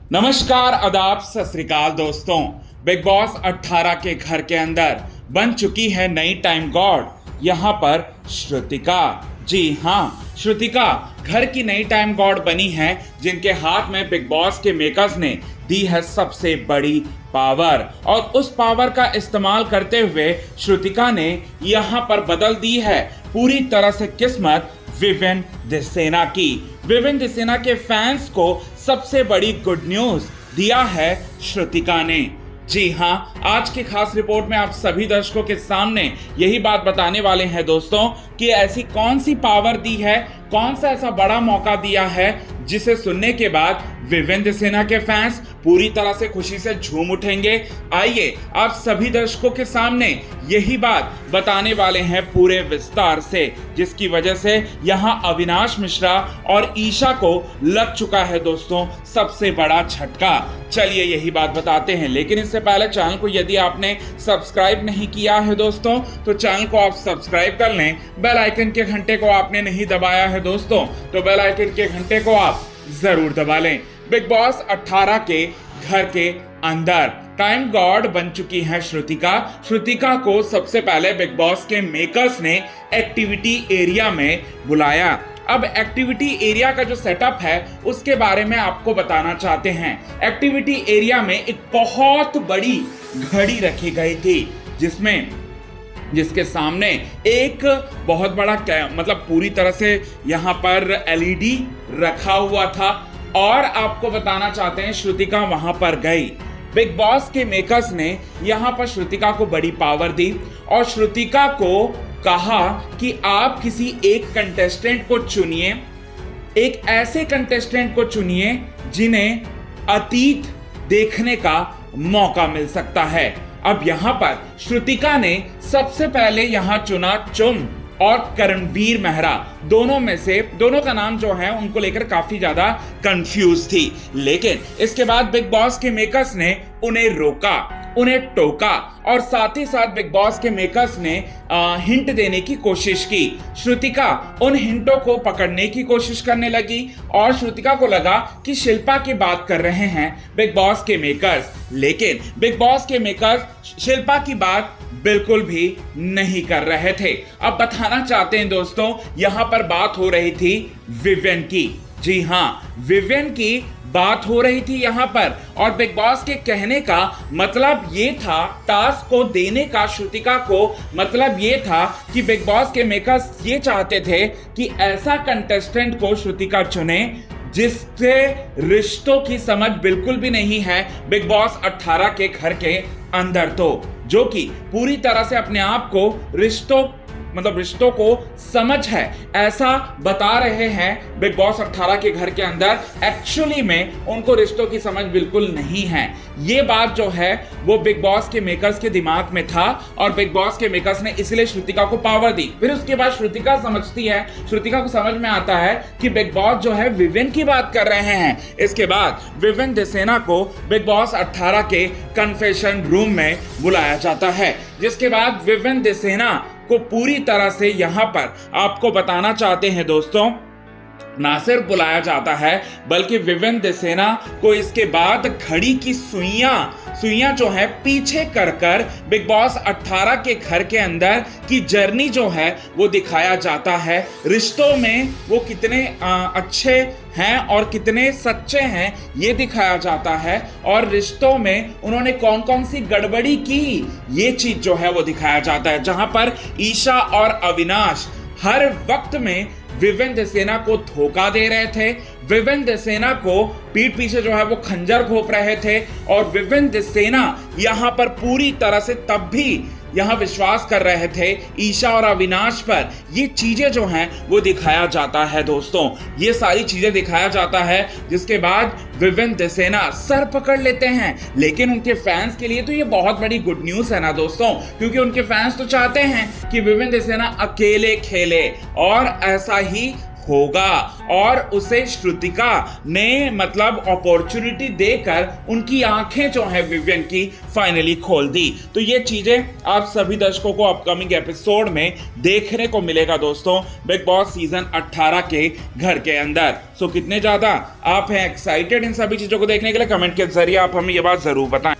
नमस्कार, आदाब, सत श्री अकाल दोस्तों। बिग बॉस 18 के घर के अंदर बन चुकी है नई टाइम गॉड। यहाँ पर श्रुतिका, जी हाँ, श्रुतिका घर की नई टाइम गॉड बनी है, जिनके हाथ में बिग बॉस के मेकर्स ने दी है सबसे बड़ी पावर। और उस पावर का इस्तेमाल करते हुए श्रुतिका ने यहाँ पर बदल दी है पूरी तरह से किस्मत विवेन दिसेना की। विवेन दिसेना के फैंस को सबसे बड़ी गुड न्यूज दिया है श्रुतिका ने। जी हाँ, आज की खास रिपोर्ट में आप सभी दर्शकों के सामने यही बात बताने वाले हैं दोस्तों कि ऐसी कौन सी पावर दी है, कौन सा ऐसा बड़ा मौका दिया है जिसे सुनने के बाद विवेन दिसेना के फैंस पूरी तरह से खुशी से झूम उठेंगे। आइए आप सभी दर्शकों के सामने यही बात बताने वाले हैं पूरे विस्तार से, जिसकी वजह से यहाँ अविनाश मिश्रा और ईशा को लग चुका है दोस्तों सबसे बड़ा झटका। चलिए यही बात बताते हैं, लेकिन इससे पहले चैनल को यदि आपने सब्सक्राइब नहीं किया है दोस्तों तो चैनल को आप सब्सक्राइब कर लें। बेल आइकन के घंटे को आपने नहीं दबाया है दोस्तों तो बेल आइकन के घंटे को आप जरूर दबा लें। बिग बॉस 18 के घर के अंदर टाइम गॉड बन चुकी है श्रुतिका। श्रुतिका को सबसे पहले बिग बॉस के मेकर्स ने एक्टिविटी एरिया में बुलाया। अब एक्टिविटी एरिया का जो सेटअप है उसके बारे में आपको बताना चाहते हैं। एक्टिविटी एरिया में एक बहुत बड़ी घड़ी रखी गई थी, जिसके सामने एक बहुत बड़ा मतलब पूरी तरह से यहाँ पर एलईडी रखा हुआ था। और आपको बताना चाहते हैं श्रुतिका वहां पर गई। बिग बॉस के मेकर्स ने यहाँ पर श्रुतिका को बड़ी पावर दी और श्रुतिका को कहा कि आप किसी एक कंटेस्टेंट को चुनिए, एक ऐसे कंटेस्टेंट को चुनिए जिन्हें अतीत देखने का मौका मिल सकता है। अब यहाँ पर श्रुतिका ने सबसे पहले यहाँ चुना चुम और करणवीर मेहरा। दोनों का नाम जो है उनको लेकर काफी ज्यादा कंफ्यूज थी, लेकिन इसके बाद बिग बॉस के मेकर्स ने उन्हें रोका, उन्हें टोका और साथ ही साथ बिग बॉस के मेकर्स ने हिंट देने की कोशिश की। श्रुतिका उन हिंटों को पकड़ने की कोशिश करने लगी और श्रुतिका को लगा कि शिल्पा की बात कर रहे हैं बिग बॉस के मेकर्स, लेकिन बिग बॉस के मेकर्स शिल्पा की बात बिल्कुल भी नहीं कर रहे थे। अब बताना चाहते हैं दोस्तों, यहां पर बात हो रही थी विवेन की। जी हाँ, विवेन की बात हो रही थी यहाँ पर और बिग बॉस के कहने का मतलब ये था, टास्क को देने का श्रुतिका को मतलब ये था कि बिग बॉस के मेकर्स ये चाहते थे कि ऐसा कंटेस्टेंट को श्रुतिका चुने जिससे रिश्तों की समझ बिल्कुल भी नहीं है बिग बॉस 18 के घर के अंदर, तो जो कि पूरी तरह से अपने आप को रिश्तों को समझ है ऐसा बता रहे हैं बिग बॉस 18 के घर के अंदर। एक्चुअली में उनको रिश्तों की समझ बिल्कुल नहीं है। ये बात जो है वो बिग बॉस के मेकर्स के दिमाग में था और बिग बॉस के मेकर्स ने इसलिए श्रुतिका को पावर दी। फिर उसके बाद श्रुतिका समझती है, श्रुतिका को समझ में आता है कि बिग बॉस जो है विवेन की बात कर रहे हैं। इसके बाद विवेन दिसेना को बिग बॉस 18 के कन्फेशन रूम में बुलाया जाता है, जिसके बाद विवेन दिसेना को पूरी तरह से यहाँ पर आपको बताना चाहते हैं दोस्तों, ना सिर्फ बुलाया जाता है बल्कि विवेन दिसेना को इसके बाद घड़ी की सुइयां जो है पीछे कर बिग बॉस 18 के घर के अंदर की जर्नी जो है वो दिखाया जाता है। रिश्तों में वो कितने अच्छे हैं और कितने सच्चे हैं ये दिखाया जाता है और रिश्तों में उन्होंने कौन कौन सी गड़बड़ी की ये चीज जो है वो दिखाया जाता है। जहां पर ईशा और अविनाश हर वक्त में विवेन दिसेना को धोखा दे रहे थे, विवेन दिसेना को पीठ पीछे जो है वो खंजर घोंप रहे थे और विवेन दिसेना यहां पर पूरी तरह से तब भी यहां विश्वास कर रहे थे ईशा और अविनाश पर। ये चीजें जो हैं वो दिखाया जाता है दोस्तों, ये सारी चीजें दिखाया जाता है, जिसके बाद विवेन दिसेना सर पकड़ लेते हैं। लेकिन उनके फैंस के लिए तो ये बहुत बड़ी गुड न्यूज है ना दोस्तों, क्योंकि उनके फैंस तो चाहते हैं कि विवेन दिसेना अकेले खेले और ऐसा ही होगा और उसे श्रुतिका ने मतलब अपॉर्चुनिटी देकर उनकी आंखें जो है विवियन की फाइनली खोल दी। तो ये चीजें आप सभी दर्शकों को अपकमिंग एपिसोड में देखने को मिलेगा दोस्तों, बिग बॉस सीजन 18 के घर के अंदर। सो कितने ज्यादा आप हैं एक्साइटेड इन सभी चीजों को देखने के लिए, कमेंट के जरिए आप हमें ये बात जरूर बताएं।